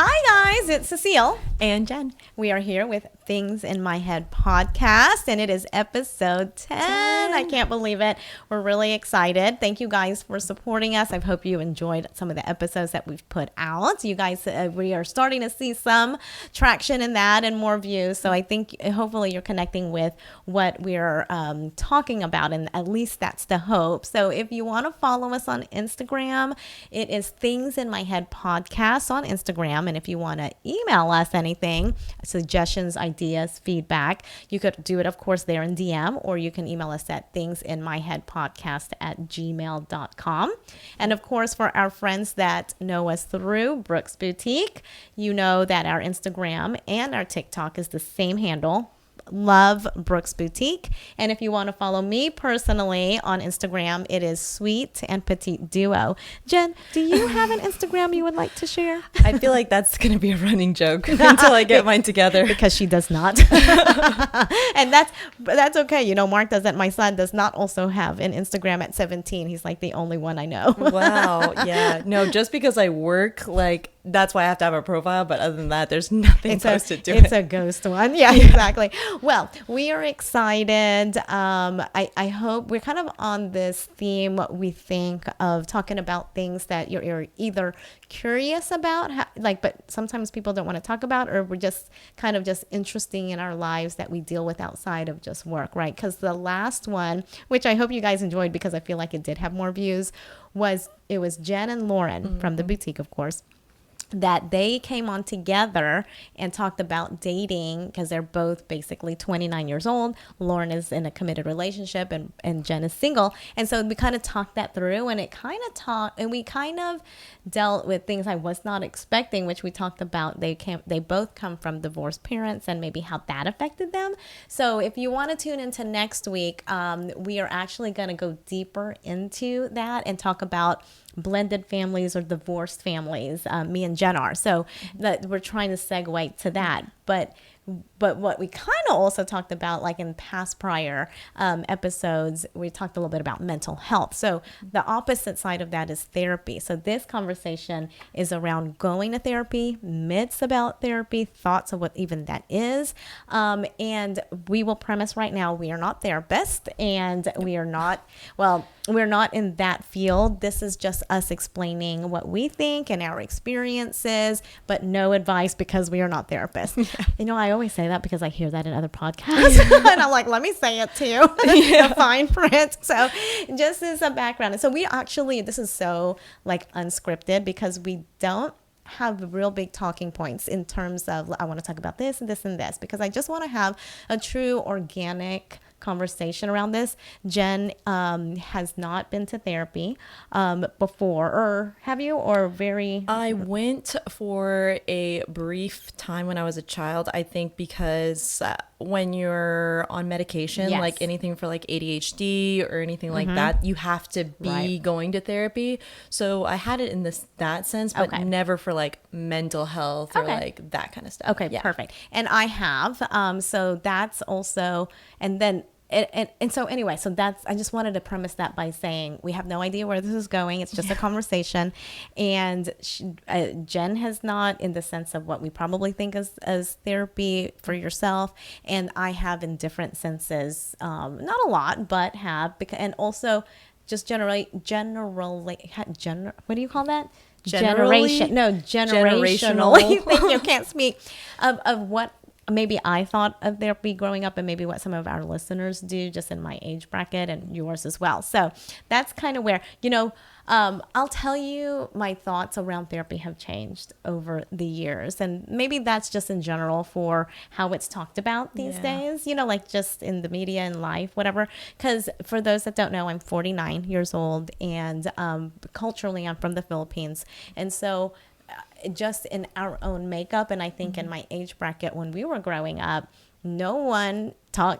Hi guys, it's Cecile and Jen. We are here with Things in My Head podcast, and it is episode 10. I can't believe it. We're really excited. Thank you guys for supporting us. I hope you enjoyed some of the episodes that we've put out. You guys, we are starting to see some traction in that and more views. So I think hopefully you're connecting with what we're talking about, and at least that's the hope. So if you want to follow us on Instagram, it is Things in My Head podcast on Instagram. And if you want to email us anything, suggestions, ideas, feedback, you could do it, of course, there in DM, or you can email us at thingsinmyheadpodcast@gmail.com. And of course, for our friends that know us through Brooks Boutique, you know that our Instagram and our TikTok is the same handle. Love Brooks Boutique. And if you want to follow me personally on Instagram, it is Sweet and Petite Duo. Jen, do you have an Instagram you would like to share? I feel like that's going to be a running joke until I get mine together. Because she does not. And that's okay. You know, Mark doesn't. My son does not also have an Instagram at 17. He's like the only one I know. Wow. Yeah. No, just because I work, like, that's why I have to have a profile. But other than that, there's nothing posted to it. It's a ghost one. Yeah, exactly. Well, we are excited. I hope we're kind of on this theme, we think, of talking about things that you're either curious about, but sometimes people don't want to talk about, or we're just kind of just interesting in our lives that we deal with outside of just work, right? Because the last one, which I hope you guys enjoyed because I feel like it did have more views, was Jen and Lauren from the boutique, of course, that they came on together and talked about dating, because they're both basically 29 years old. Lauren is in a committed relationship and Jen is single. And so we kind of talked that through, and we kind of dealt with things I was not expecting, which we talked about. They both come from divorced parents and maybe how that affected them. So if you want to tune into next week, we are actually going to go deeper into that and talk about blended families or divorced families. Me and Jen are. So that we're trying to segue to that. But what we kind of also talked about, like in past prior episodes, we talked a little bit about mental health. So the opposite side of that is therapy. So this conversation is around going to therapy, myths about therapy, thoughts of what even that is. And we will premise right now, we are not therapists, and we're not in that field. This is just us explaining what we think and our experiences, but no advice, because we are not therapists. Yeah. You know, I always say that because I hear that in other podcasts. And I'm like, let me say it too. The fine print. So just as a background. And so this is so like unscripted, because we don't have real big talking points in terms of, I want to talk about this and this and this, because I just want to have a true organic conversation around this. Jen has not been to therapy before, or have you? Or very? I went for a brief time when I was a child, I think, because when you're on medication, yes, like anything for like ADHD or anything like that, you have to be going to therapy. So I had it in that sense, but never for like mental health or like that kind of stuff. Okay, yeah. Perfect. And I have, so that's also, and then And so anyway, so I just wanted to premise that by saying we have no idea where this is going. It's just a conversation. And Jen has not, in the sense of what we probably think as therapy for yourself. And I have in different senses, not a lot, but have, and also just what do you call that? Generationally. Thank you. Can't speak of what maybe I thought of therapy growing up, and maybe what some of our listeners do just in my age bracket, and yours as well. So that's kind of where, I'll tell you, my thoughts around therapy have changed over the years. And maybe that's just in general for how it's talked about these days, like just in the media and life, whatever. Because for those that don't know, I'm 49 years old, and culturally I'm from the Philippines. And so just in our own makeup, and I think in my age bracket when we were growing up, no one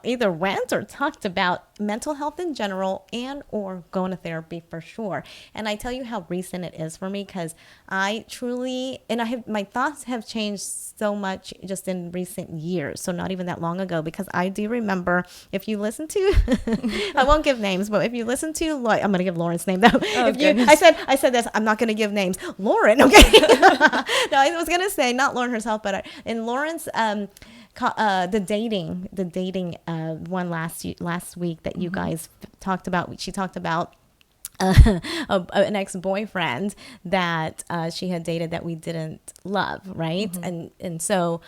either went or talked about mental health in general and or going to therapy for sure. And I tell you how recent it is for me, because I truly, and my thoughts have changed so much just in recent years. So not even that long ago, because I do remember, if you listen to, I won't give names, but if you listen to, I'm going to give Lauren's name though. Oh, I said this, I'm not going to give names. Lauren, okay. No, I was gonna say not Lauren herself, but in Lauren's the dating one last week that you guys talked about. She talked about an ex-boyfriend that she had dated that we didn't love, right? And so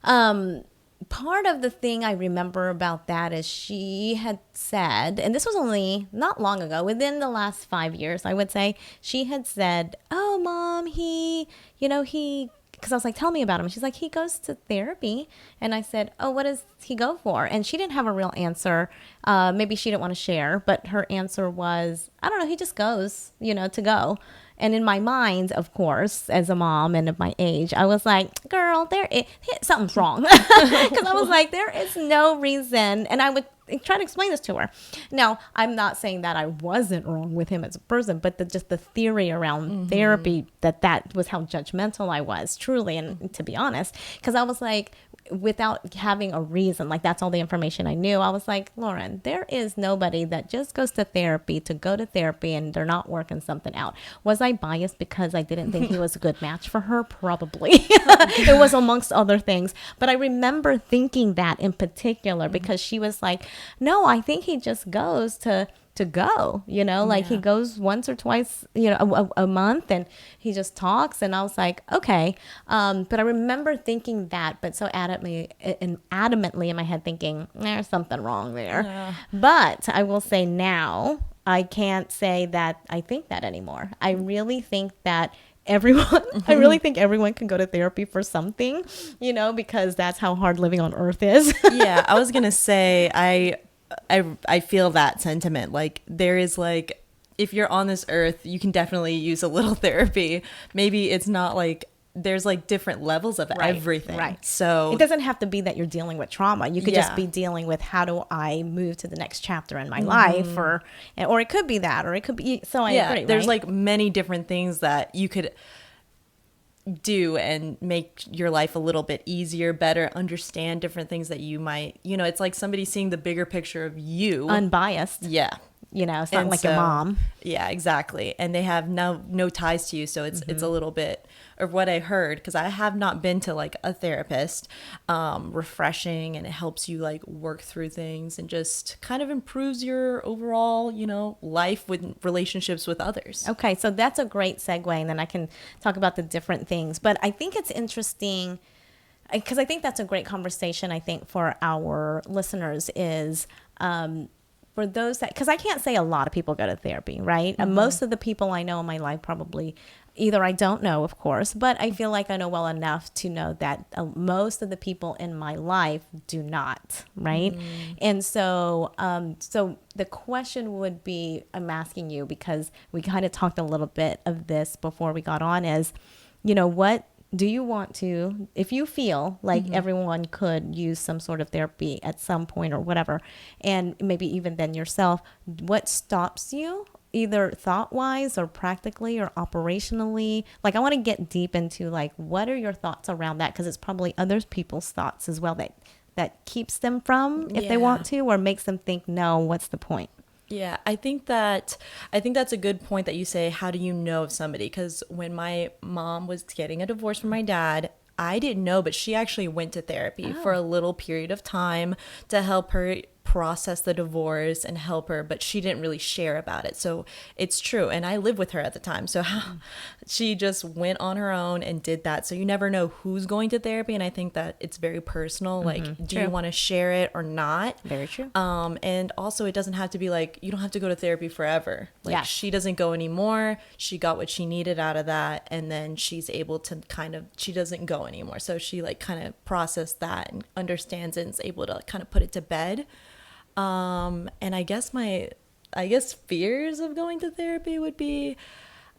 part of the thing I remember about that is she had said, and this was only not long ago, within the last 5 years, I would say, she had said, "Oh, Mom, because I was like, tell me about him." She's like, "He goes to therapy." And I said, "Oh, what does he go for?" And she didn't have a real answer. Maybe she didn't want to share, but her answer was, "I don't know, he just goes, to go." And in my mind, of course, as a mom and of my age, I was like, "Girl, something's wrong." Because I was like, there is no reason. And I would try to explain this to her. Now, I'm not saying that I wasn't wrong with him as a person, but just the theory around therapy, that was how judgmental I was, truly. And to be honest, because I was like, without having a reason, like that's all the information I knew, I was like, Lauren, there is nobody that just goes to therapy to go to therapy and they're not working something out. Was I biased because I didn't think he was a good match for her? Probably. It was amongst other things. But I remember thinking that in particular because she was like, "No, I think he just goes to go, like he goes once or twice, a month, and he just talks." And I was like, okay. But I remember thinking that, but so adamantly in my head thinking, there's something wrong there. But I will say now, I can't say that I think that anymore. I really think that I really think everyone can go to therapy for something, because that's how hard living on earth is. Yeah, I was going to say, I feel that sentiment. Like there is like, if you're on this earth, you can definitely use a little therapy. Maybe it's not like there's like different levels of everything. Right. So it doesn't have to be that you're dealing with trauma. You could just be dealing with, how do I move to the next chapter in my life, or it could be that, or it could be. So I agree. There's like many different things that you could do and make your life a little bit easier, better, understand different things that you might, it's like somebody seeing the bigger picture of you. Unbiased. Yeah. It's not like your mom. Yeah, exactly. And they have no ties to you. So it's a little bit of what I heard, because I have not been to like a therapist, refreshing, and it helps you like work through things and just kind of improves your overall, life with relationships with others. Okay. So that's a great segue. And then I can talk about the different things. But I think it's interesting, because I think that's a great conversation, I think, for our listeners is, for those that, because I can't say a lot of people go to therapy, right? And most of the people I know in my life probably, either I don't know, of course, but I feel like I know well enough to know that most of the people in my life do not, right? And so, so the question would be, I'm asking you, because we kind of talked a little bit of this before we got on, is, what do you want to, if you feel like everyone could use some sort of therapy at some point or whatever, and maybe even then yourself, what stops you, either thought-wise or practically or operationally? Like, I want to get deep into like, what are your thoughts around that? Because it's probably other people's thoughts as well that keeps them from, if they want to, or makes them think, no, what's the point? Yeah, I think that's a good point that you say, how do you know of somebody? Because when my mom was getting a divorce from my dad, I didn't know, but she actually went to therapy for a little period of time to help her process the divorce and help her, but she didn't really share about it. So it's true. And I lived with her at the time. So she just went on her own and did that. So you never know who's going to therapy. And I think that it's very personal. Like, do you want to share it or not? Very true. And also it doesn't have to be like, you don't have to go to therapy forever. Like she doesn't go anymore. She got what she needed out of that. And then she's able to she doesn't go anymore. So she like kind of processed that and understands it and is able to kind of put it to bed. And I guess fears of going to therapy would be,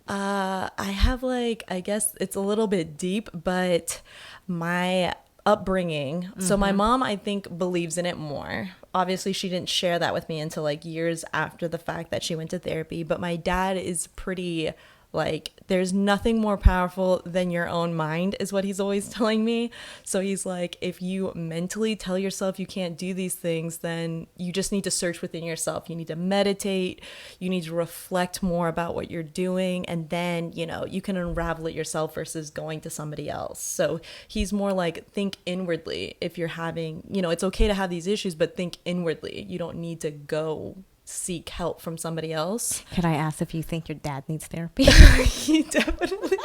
I have like, I guess it's a little bit deep, but my upbringing. So my mom, I think, believes in it more. Obviously, she didn't share that with me until like years after the fact that she went to therapy, but my dad is pretty Like, there's nothing more powerful than your own mind, is what he's always telling me. So he's like, if you mentally tell yourself you can't do these things, then you just need to search within yourself. You need to meditate. You need to reflect more about what you're doing. And then, you know, you can unravel it yourself versus going to somebody else. So he's more like, think inwardly. If you're having, you know, it's okay to have these issues, but think inwardly. You don't need to go seek help from somebody else. Could I ask if you think your dad needs therapy? he definitely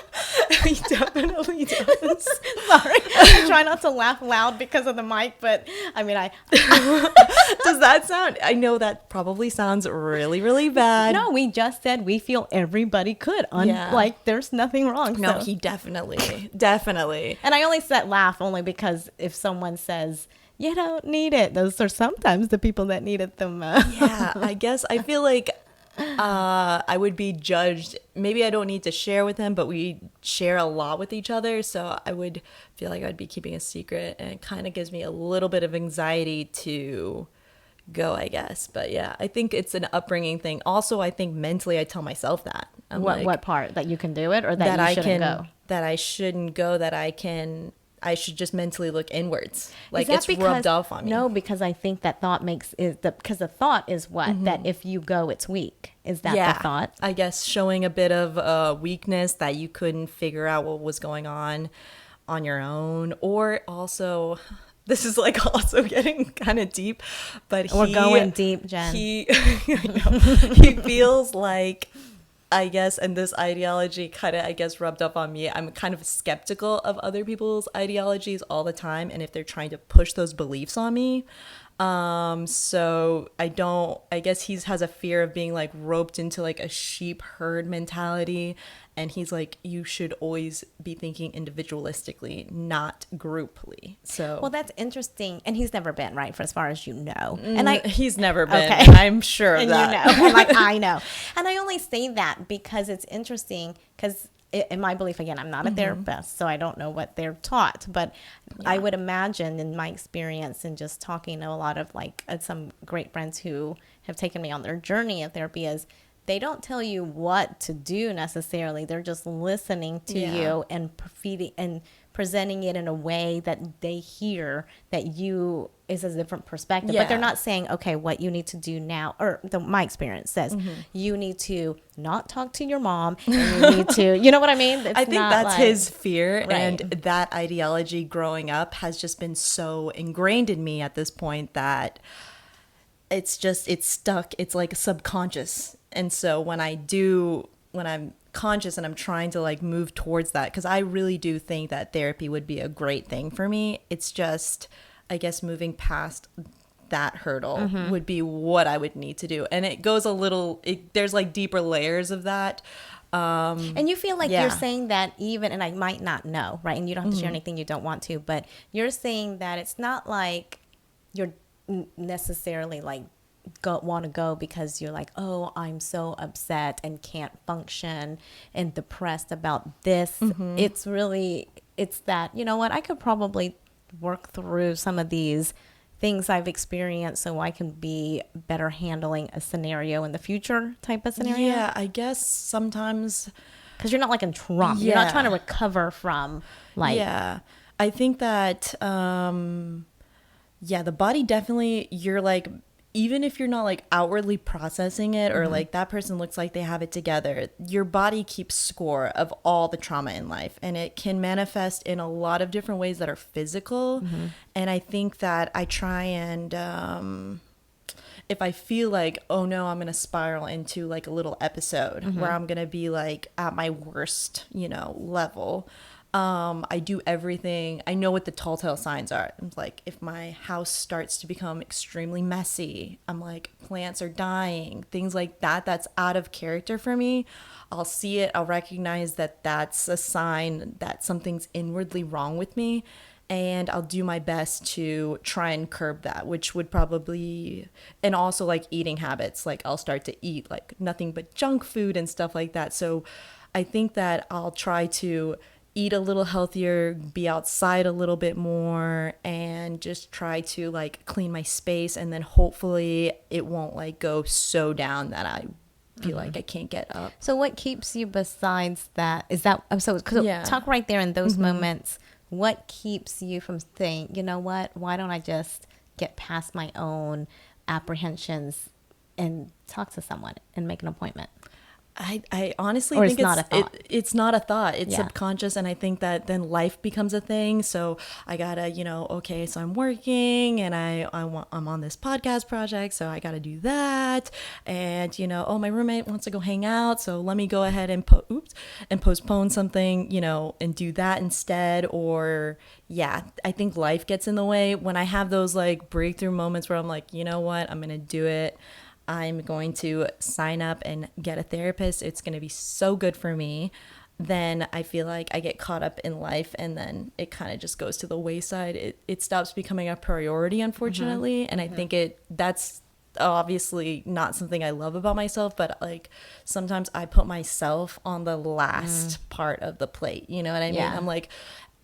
does. Sorry, I try not to laugh loud because of the mic, but I mean, Does that sound, I know that probably sounds really, really bad. No, we just said we feel everybody could. Like, there's nothing wrong. No, so. he definitely. And I only said laugh only because if someone says, you don't need it, those are sometimes the people that need it the most. Yeah, I guess I feel like I would be judged. Maybe I don't need to share with him, but we share a lot with each other. So I would feel like I'd be keeping a secret, and it kind of gives me a little bit of anxiety to go, I guess. But yeah, I think it's an upbringing thing. Also, I think mentally I tell myself that. What part? That you can do it, or that you shouldn't go? That I shouldn't go, that I should just mentally look inwards. Like, it's because, rubbed off on me. No, because I think that thought because the thought is what? That if you go, it's weak. Is that the thought? I guess showing a bit of weakness, that you couldn't figure out what was going on your own. Or also, this is like also getting kind of deep, but we're going deep, Jen. He feels like, I guess, and this ideology kind of, I guess, rubbed up on me. I'm kind of skeptical of other people's ideologies all the time, and if they're trying to push those beliefs on me. So I guess he has a fear of being like roped into like a sheep herd mentality. And he's like, you should always be thinking individualistically, not grouply. So, well, that's interesting. And he's never been, right, for as far as you know. He's never been. Okay. I'm sure of and that. You know, and like I know. And I only say that because it's interesting, because in my belief, again, I'm not a therapist, so I don't know what they're taught. But I would imagine, in my experience and just talking to a lot of like some great friends who have taken me on their journey of therapy, is they don't tell you what to do necessarily. They're just listening to you and feeding and presenting it in a way that they hear that you is a different perspective. But they're not saying, okay, what you need to do now, or my experience says, you need to not talk to your mom, and you need to, you know what I mean? It's I think that's like, his fear. Right. And that ideology growing up has just been so ingrained in me at this point that it's stuck. It's like subconscious. And so when I'm conscious and I'm trying to like move towards that, because I really do think that therapy would be a great thing for me. It's just, I guess, moving past that hurdle would be what I would need to do. And it goes there's like deeper layers of that. And you feel like you're saying that even, and I might not know, right? And you don't have to share anything you don't want to, but you're saying that it's not like you're necessarily like want to go because you're like, oh, I'm so upset and can't function and depressed about this. It's that, you know what, I could probably work through some of these things I've experienced so I can be better handling a scenario in the future type of scenario. Yeah, I guess sometimes, because you're not like in trauma. You're not trying to recover from like. Yeah, I think that the body definitely, you're like, even if you're not like outwardly processing it, or like that person looks like they have it together, your body keeps score of all the trauma in life, and it can manifest in a lot of different ways that are physical. And I think that I try and if I feel like, oh no, I'm gonna spiral into like a little episode where I'm gonna be like at my worst, level, I do everything. I know what the telltale signs are. I'm like, if my house starts to become extremely messy, I'm like, plants are dying, things like that, that's out of character for me. I'll see it. I'll recognize that that's a sign that something's inwardly wrong with me. And I'll do my best to try and curb that, which would probably, and also like eating habits. Like I'll start to eat like nothing but junk food and stuff like that. So I think that I'll try to eat a little healthier, be outside a little bit more, and just try to like clean my space. And then hopefully it won't like go so down that I feel like I can't get up. So what keeps you besides that? Is that so? Cause talk right there in those moments. What keeps you from saying, you know what? Why don't I just get past my own apprehensions and talk to someone and make an appointment? I honestly Or think it's not a thought. It's not a thought. It's Yeah. subconscious. And I think that then life becomes a thing. So I gotta, okay, so I'm working and I'm on this podcast project. So I gotta do that. And, oh, my roommate wants to go hang out. So let me go ahead and postpone something, and do that instead. Or yeah, I think life gets in the way when I have those like breakthrough moments where I'm like, you know what, I'm going to do it. I'm going to sign up and get a therapist. It's going to be so good for me. Then I feel like I get caught up in life and then it kind of just goes to the wayside. It stops becoming a priority, unfortunately. And I think that's obviously not something I love about myself, but like sometimes I put myself on the last part of the plate. You know what I mean? I'm like,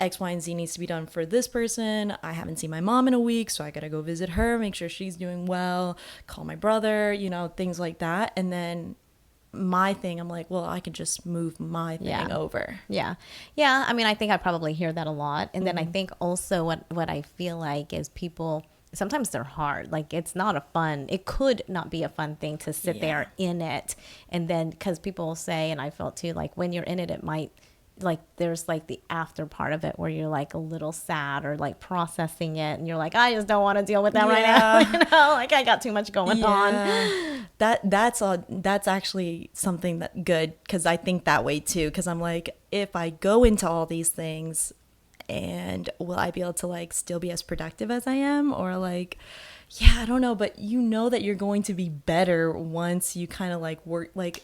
X, Y, and Z needs to be done for this person. I haven't seen my mom in a week, so I gotta go visit her, make sure she's doing well, call my brother, things like that. And then my thing, I'm like, well, I can just move my thing over. Yeah. Yeah. I mean, I think I probably hear that a lot. And then I think also what I feel like is people, sometimes they're hard. Like it could not be a fun thing to sit there in it. And then, because people will say, and I felt too, like when you're in it, it might, like there's like the after part of it where you're like a little sad or like processing it and you're like, I just don't want to deal with that right now. Like I got too much going on. That's actually something that good, because I think that way too, because I'm like, if I go into all these things, and will I be able to like still be as productive as I am, or like, yeah, I don't know, but that you're going to be better once you kind of like work, like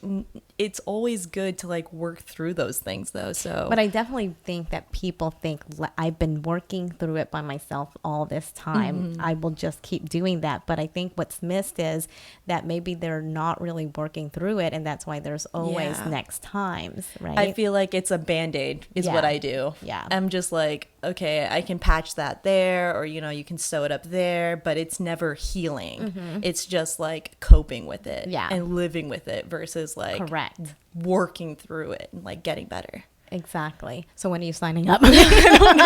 it's always good to like work through those things though. So, but I definitely think that people think I've been working through it by myself all this time. I will just keep doing that. But I think what's missed is that maybe they're not really working through it. And that's why there's always next times, right? I feel like it's a Band-Aid is what I do. Yeah. I'm just like, okay, I can patch that there, or, you can sew it up there, but it's never healing. It's just like coping with it and living with it versus like working through it and like getting better. Exactly. So when are you signing up? I don't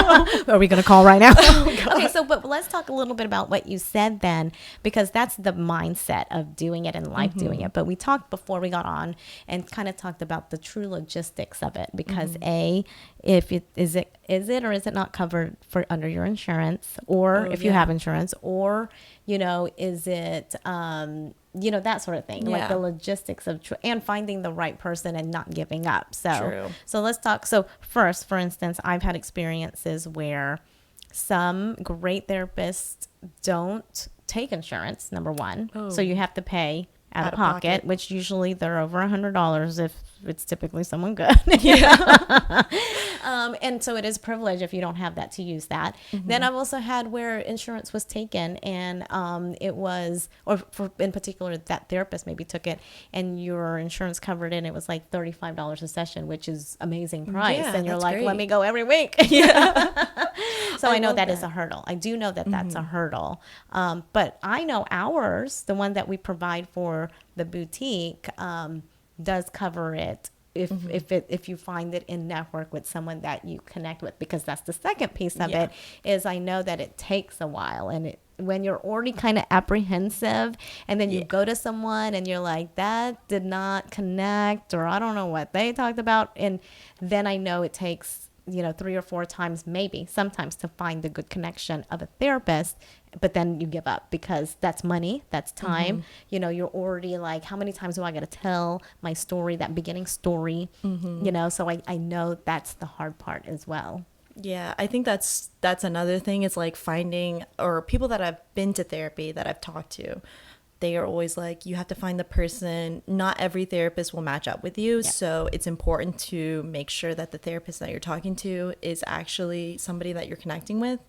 know. Are we going to call right now? Okay, but let's talk a little bit about what you said then, because that's the mindset of doing it and life doing it. But we talked before we got on and kind of talked about the true logistics of it, because is it or is it not covered for under your insurance, or if you have insurance, or is it that sort of thing, like the logistics of and finding the right person and not giving up. So let's talk. So first, for instance, I've had experiences where some great therapists don't take insurance, number one. So you have to pay out of pocket, which usually they're over $100 if it's typically someone good. And so it is a privilege if you don't have that to use that. Then I've also had where insurance was taken and it was, or for in particular that therapist maybe took it and your insurance covered it and it was like $35 a session, which is amazing price. And you're like, let me go every week. So I know that is a hurdle. I do know that that's a hurdle. But I know ours, the one that we provide for the boutique, does cover it if you find it in network with someone that you connect with, because that's the second piece of it is I know that it takes a while, and when you're already kind of apprehensive and then you go to someone and you're like, that did not connect, or I don't know what they talked about, and then I know it takes 3 or 4 times, maybe sometimes, to find the good connection of a therapist. But then you give up because that's money, that's time. You're already like, how many times do I got to tell my story, that beginning story? So I know that's the hard part as well. Yeah, I think that's another thing. It's like finding, or people that have been to therapy that I've talked to, they are always like, you have to find the person. Not every therapist will match up with you. So it's important to make sure that the therapist that you're talking to is actually somebody that you're connecting with,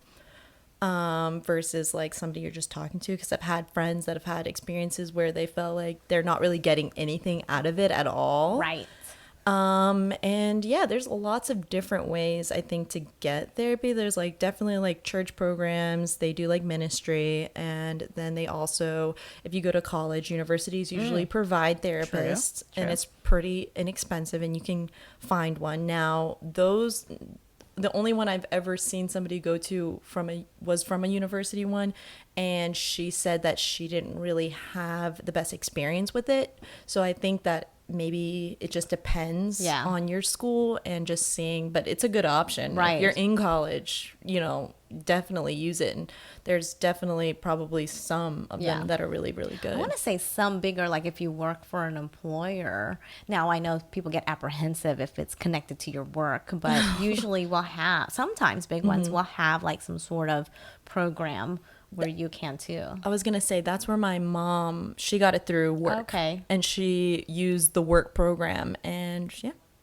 versus like somebody you're just talking to. Because I've had friends that have had experiences where they felt like they're not really getting anything out of it at all. Right. And yeah, there's lots of different ways I think to get therapy. There's like definitely like church programs, they do like ministry, and then they also, if you go to college, universities usually provide therapists, True. and it's pretty inexpensive and you can find one. Now, those, the only one I've ever seen somebody go to was from a university one, and she said that she didn't really have the best experience with it. So I think that maybe it just depends on your school and just seeing, but it's a good option. Right. If you're in college, definitely use it. And there's definitely probably some of them that are really, really good. I want to say some bigger, like if you work for an employer. Now, I know people get apprehensive if it's connected to your work, but usually sometimes big ones will have like some sort of program where you can too. I was going to say that's where my mom, she got it through work. Okay. And she used the work program, and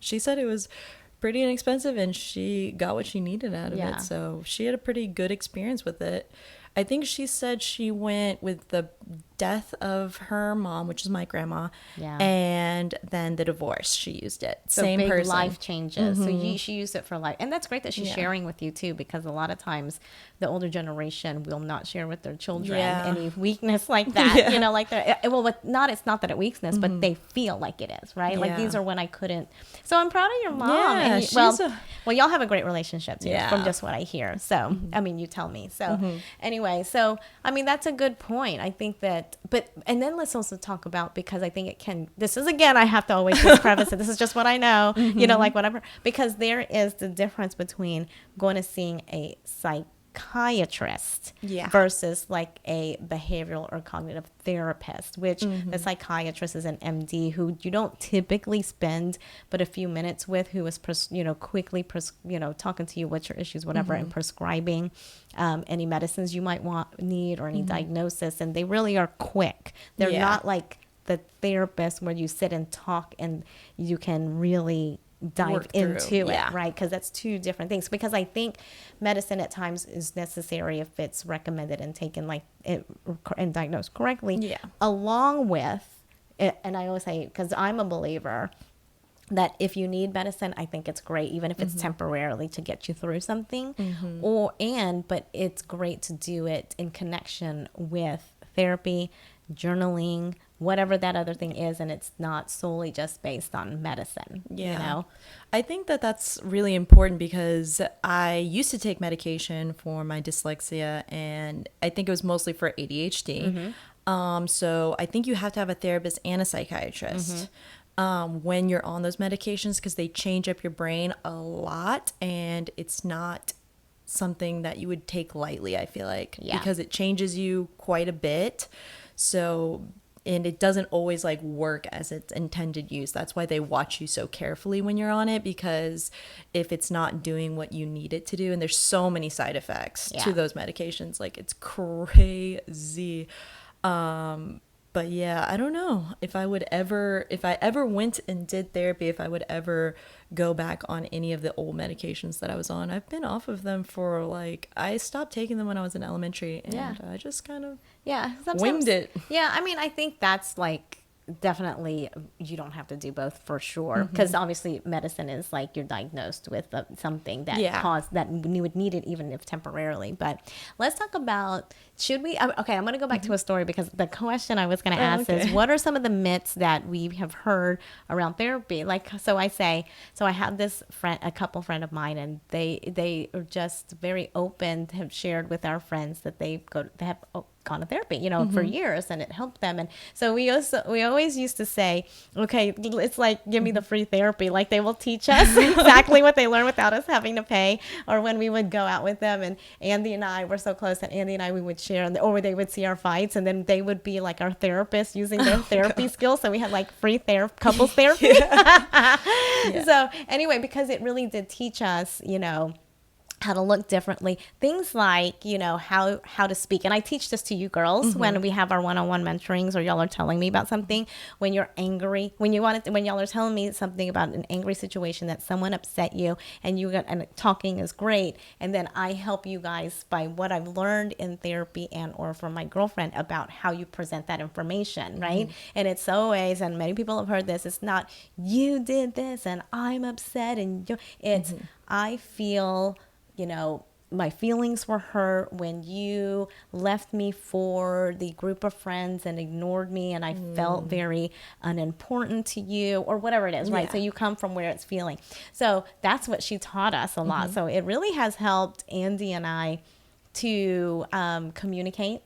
she said it was pretty inexpensive and she got what she needed out of it. So she had a pretty good experience with it. I think she said she went with the death of her mom, which is my grandma, and then the divorce. She used it. So same big person. life changes. So she used it for life, and that's great that she's sharing with you too, because a lot of times the older generation will not share with their children any weakness like that. Like it's not that it weakness, but they feel like it is, right? Like these are when I couldn't. So I'm proud of your mom. Yeah, and well, y'all have a great relationship too, from just what I hear. So I mean, you tell me. So anyway, so I mean, that's a good point. I think that. And then let's also talk about, because I think this is, again, I have to always just preface it. This is just what I know, like whatever, because there is the difference between going to seeing a psychiatrist versus like a behavioral or cognitive therapist, which the psychiatrist is an MD who you don't typically spend but a few minutes with, who is quickly talking to you what's your issues, whatever, and prescribing any medicines you might need or any diagnosis, and they really are quick. They're not like the therapist where you sit and talk and you can really dive into it, right? Because that's two different things. Because I think medicine at times is necessary if it's recommended and taken and diagnosed correctly, along with it. And I always say, because I'm a believer that if you need medicine, I think it's great, even if it's temporarily to get you through something, but it's great to do it in connection with therapy, journaling, whatever that other thing is, and it's not solely just based on medicine. I think that that's really important, because I used to take medication for my dyslexia, and I think it was mostly for ADHD. So I think you have to have a therapist and a psychiatrist when you're on those medications, because they change up your brain a lot, and it's not something that you would take lightly, I feel like, because it changes you quite a bit. So, and it doesn't always like work as its intended use. That's why they watch you so carefully when you're on it, because if it's not doing what you need it to do, and there's so many side effects to those medications, like it's crazy. But yeah, I don't know if I ever went and did therapy, if I would ever go back on any of the old medications that I was on. I've been off of them for I stopped taking them when I was in elementary, and I just kind of winged it. Yeah, I mean, I think that's definitely, you don't have to do both for sure, because obviously medicine is like you're diagnosed with something that caused that you would need it, even if temporarily. But let's talk about, I'm going to go back to a story, because the question I was going to ask is, what are some of the myths that we have heard around therapy? So I have this a couple friend of mine, and they are just very open, have shared with our friends that they have gone to therapy, for years, and it helped them. And so we always used to say, okay, it's like, give me the free therapy. Like, they will teach us exactly what they learn without us having to pay. Or when we would go out with them, and Andy and I were so close that Andy and I, we would share, or they would see our fights, and then they would be like our therapist using their therapy skills. So we had like free couples therapy. So anyway, because it really did teach us, how to look differently, things like, how to speak. And I teach this to you girls when we have our one-on-one mentorings, or y'all are telling me about something. When you're angry, when y'all are telling me something about an angry situation that someone upset you, and talking is great, and then I help you guys by what I've learned in therapy and or from my girlfriend about how you present that information, right? And it's always, and many people have heard this, it's not you did this and I'm upset, and it's I feel, my feelings were hurt when you left me for the group of friends and ignored me, and I felt very unimportant to you, or whatever it is, right? Yeah. So you come from where it's feeling. So that's what she taught us a lot. So it really has helped Andy and I to communicate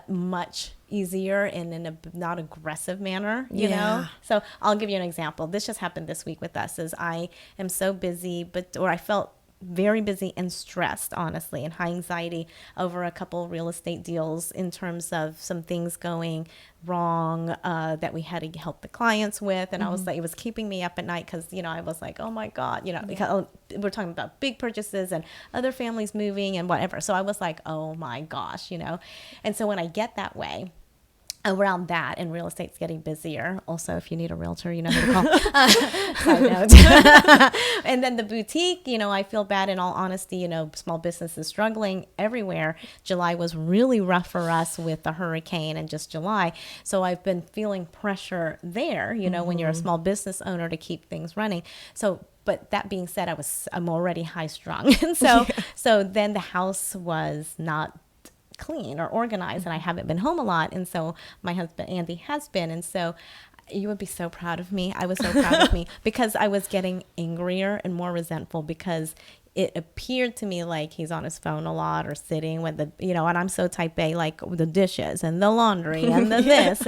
much easier and in a not aggressive manner, you know? So I'll give you an example. This just happened this week with us. Is I am so busy, or I felt very busy and stressed, honestly, and high anxiety over a couple real estate deals in terms of some things going wrong that we had to help the clients with. And I was like, it was keeping me up at night because, I was like, oh my God, because we're talking about big purchases and other families moving and whatever. So I was like, oh my gosh, And so when I get that way, around that, and real estate's getting busier. Also, if you need a realtor, you know who to call. Side note. And then the boutique, I feel bad, in all honesty, small businesses struggling everywhere. July was really rough for us with the hurricane and just July. So I've been feeling pressure there, when you're a small business owner, to keep things running. So, but that being said, I'm already high strung. And so then the house was not clean or organized, and I haven't been home a lot, and so my husband Andy has been, and so you would be so proud of me. I was so proud of me because I was getting angrier and more resentful because it appeared to me like he's on his phone a lot or sitting with and I'm so type A, like the dishes and the laundry and the this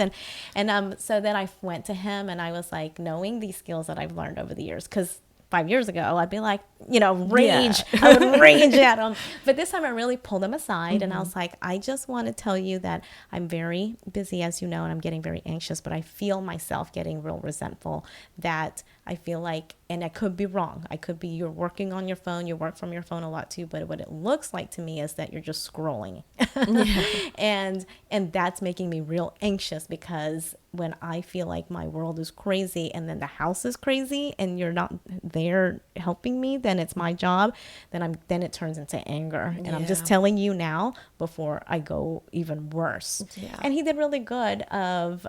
and so then I went to him and I was like, knowing these skills that I've learned over the years, because 5 years ago, I'd be like, rage. I would rage at him. But this time I really pulled him aside and I was like, I just want to tell you that I'm very busy, as you know, and I'm getting very anxious, but I feel myself getting real resentful, that I feel like, and I could be wrong. You're working on your phone. You work from your phone a lot too, but what it looks like to me is that you're just scrolling. And that's making me real anxious, because when I feel like my world is crazy and then the house is crazy and you're not there helping me, then it's my job. Then it turns into anger. And I'm just telling you now before I go even worse. Yeah. And he did really good of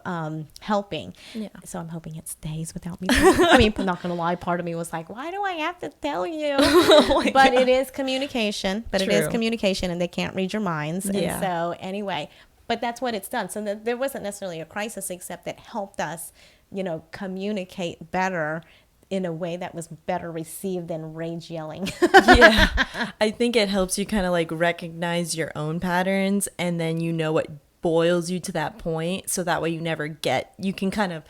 helping. Yeah. So I'm hoping it stays without me. I mean, not gonna lie, part of me was like, why do I have to tell you? But God. It is communication. It is communication, and they can't read your minds. And so anyway, but that's what it's done. So there wasn't necessarily a crisis, except that helped us, communicate better in a way that was better received than rage yelling. I think it helps you kind of like recognize your own patterns, and then what boils you to that point, so that way you can kind of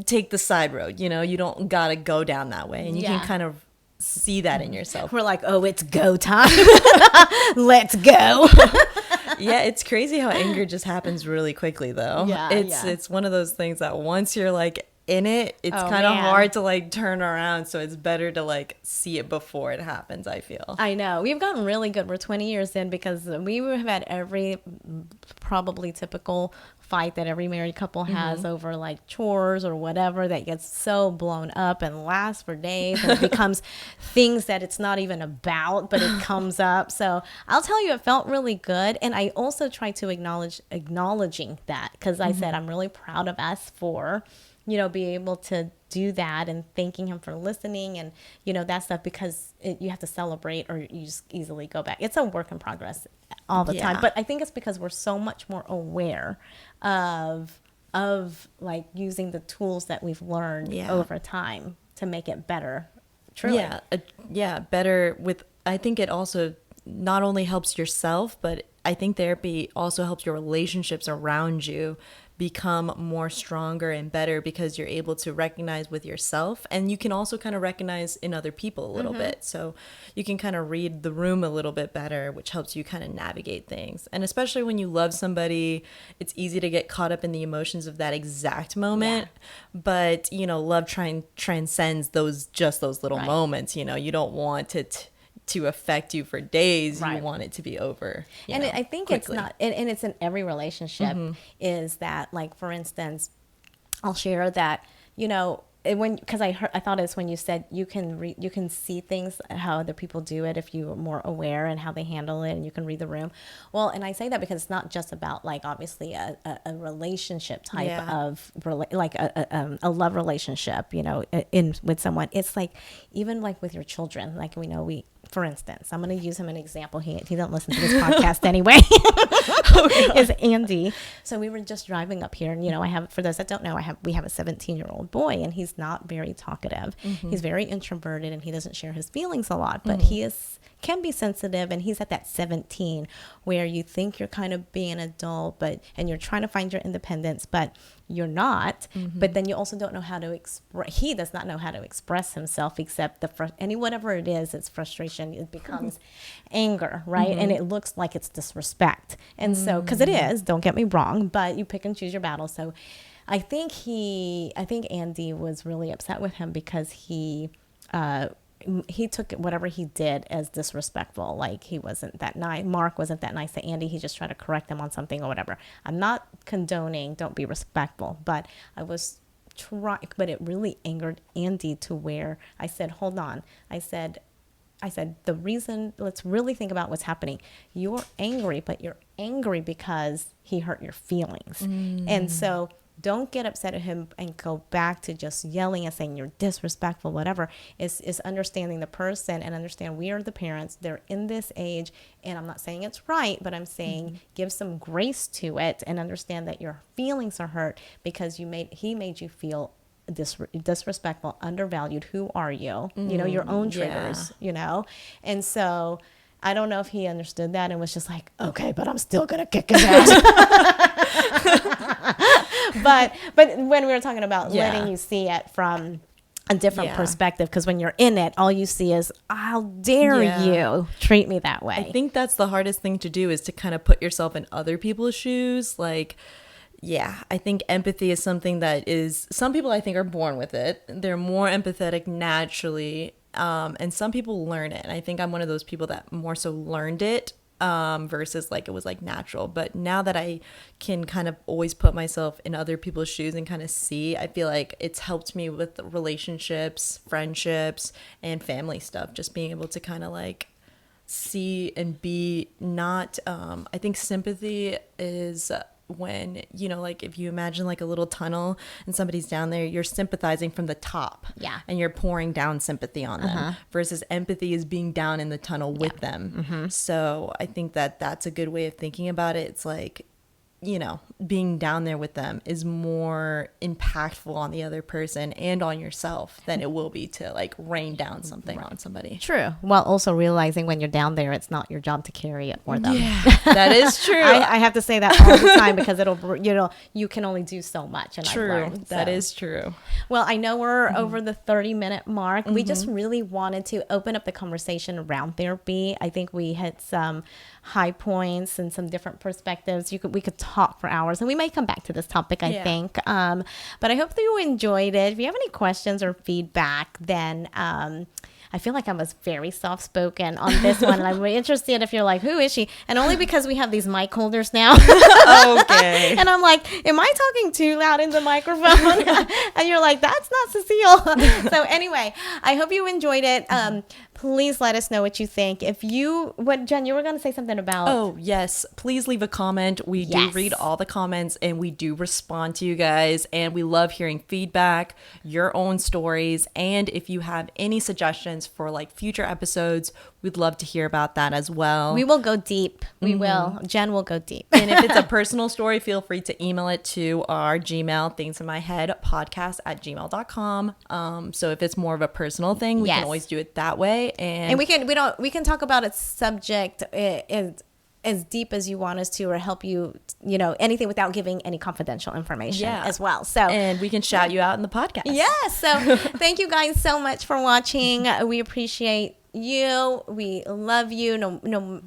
take the side road, you don't gotta go down that way, and you can kind of see that in yourself. We're like, oh, it's go time. Let's go. Yeah, it's crazy how anger just happens really quickly, though. It's one of those things that once you're like in it, it's kind of hard to like turn around, so it's better to like see it before it happens, I feel. I know. We've gotten really good. We're 20 years in, because we have had every probably typical fight that every married couple has over like chores or whatever, that gets so blown up and lasts for days, and it becomes things that it's not even about, but it comes up. So I'll tell you, it felt really good. And I also try to acknowledging that, because I said I'm really proud of us for be able to do that, and thanking him for listening, and that stuff, because you have to celebrate or you just easily go back. It's a work in progress all the time, but I think it's because we're so much more aware of like using the tools that we've learned over time to make it better. Truly. Better with. I think it also not only helps yourself, but I think therapy also helps your relationships around you become more stronger and better, because you're able to recognize with yourself, and you can also kind of recognize in other people a little bit. So you can kind of read the room a little bit better, which helps you kind of navigate things. And especially when you love somebody, it's easy to get caught up in the emotions of that exact moment. But love transcends those little moments. You don't want it to affect you for days. Right. You want it to be over. And I think quickly. it's not, and it's in every relationship, is that, like, for instance, I'll share that, because I thought it's when you said you can see things, how other people do it if you're more aware and how they handle it, and you can read the room. Well, and I say that because it's not just about, like, obviously a relationship type of like a love relationship, in with someone. It's like, even like with your children, like, for instance, I'm going to use him an example. He doesn't listen to this podcast anyway. Is Andy. So we were just driving up here, and I have, for those that don't know, we have a 17-year-old boy, and he's not very talkative. He's very introverted, and he doesn't share his feelings a lot, but he can be sensitive, and he's at that 17 where you think you're kind of being an adult, and you're trying to find your independence, but you're not. But then you also don't know how to express. He does not know how to express himself, except whatever it is, it's frustration. It becomes anger, right? And it looks like it's disrespect, and so, because it is. Don't get me wrong, but you pick and choose your battle. So I think Andy was really upset with him because he took whatever he did as disrespectful. Like, he wasn't that nice. Mark wasn't that nice to Andy. He just tried to correct him on something or whatever. I'm not condoning, don't be respectful, but I was trying, but it really angered Andy to where I said, hold on. I said, the reason, let's really think about what's happening. You're angry, but you're angry because he hurt your feelings. And so don't get upset at him and go back to just yelling and saying you're disrespectful, whatever. Is understanding the person and understand we are the parents. They're in this age, and I'm not saying it's right, but I'm saying give some grace to it and understand that your feelings are hurt because he made you feel disrespectful, undervalued. Who are you? Your own triggers, And so I don't know if he understood that and was just like, okay, but I'm still going to kick his ass. But when we were talking about letting you see it from a different perspective, because when you're in it, all you see is, how dare you treat me that way. I think that's the hardest thing to do, is to kind of put yourself in other people's shoes. Like, I think empathy is something that some people, I think, are born with it. They're more empathetic naturally. And some people learn it. And I think I'm one of those people that more so learned it versus like it was like natural. But now that I can kind of always put myself in other people's shoes and kind of see, I feel like it's helped me with relationships, friendships, and family stuff. Just being able to kind of like see and be not, I think sympathy is when, like if you imagine like a little tunnel and somebody's down there, you're sympathizing from the top, and you're pouring down sympathy on them, versus empathy is being down in the tunnel with them. So I think that that's a good way of thinking about it. It's like, being down there with them is more impactful on the other person and on yourself than it will be to like rain down something on somebody. True. While also realizing when you're down there, it's not your job to carry it for them. Yeah, that is true. I have to say that all the time because you can only do so much. And true. I've learned, that is true. Well, I know we're over the 30-minute mark. We just really wanted to open up the conversation around therapy. I think we had some high points and some different perspectives. We could talk for hours, and we may come back to this topic, I think. But I hope that you enjoyed it. If you have any questions or feedback, then I feel like I was very soft-spoken on this one, and I'm really interested if you're like, who is she? And only because we have these mic holders now. Okay. And I'm like, am I talking too loud in the microphone? And you're like, that's not Cecile. So anyway, I hope you enjoyed it. Please let us know what you think. Jen, you were going to say something about... Oh, yes. Please leave a comment. We do read all the comments, and we do respond to you guys. And we love hearing feedback, your own stories. And if you have any suggestions for like future episodes, we'd love to hear about that as well. We will go deep. We will. Jen will go deep. And if it's a personal story, feel free to email it to our Gmail, thingsinmyheadpodcast@gmail.com. So if it's more of a personal thing, we can always do it that way. And we can talk about a subject as deep as you want us to, or help you, anything without giving any confidential information as well. So, and we can shout you out in the podcast. Yeah. So thank you guys so much for watching. We appreciate you. We love you. No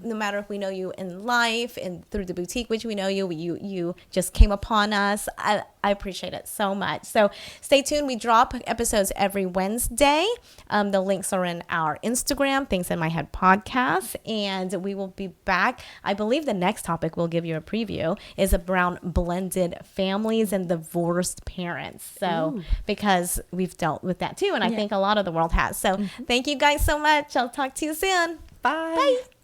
matter if we know you in life and through the boutique, which we know you just came upon us. I appreciate it so much. So stay tuned. We drop episodes every Wednesday. The links are in our Instagram, Things in My Head podcast. And we will be back. I believe the next topic we'll give you a preview is around blended families and divorced parents. So because we've dealt with that too. And I think a lot of the world has. So thank you guys so much. I'll talk to you soon. Bye. Bye.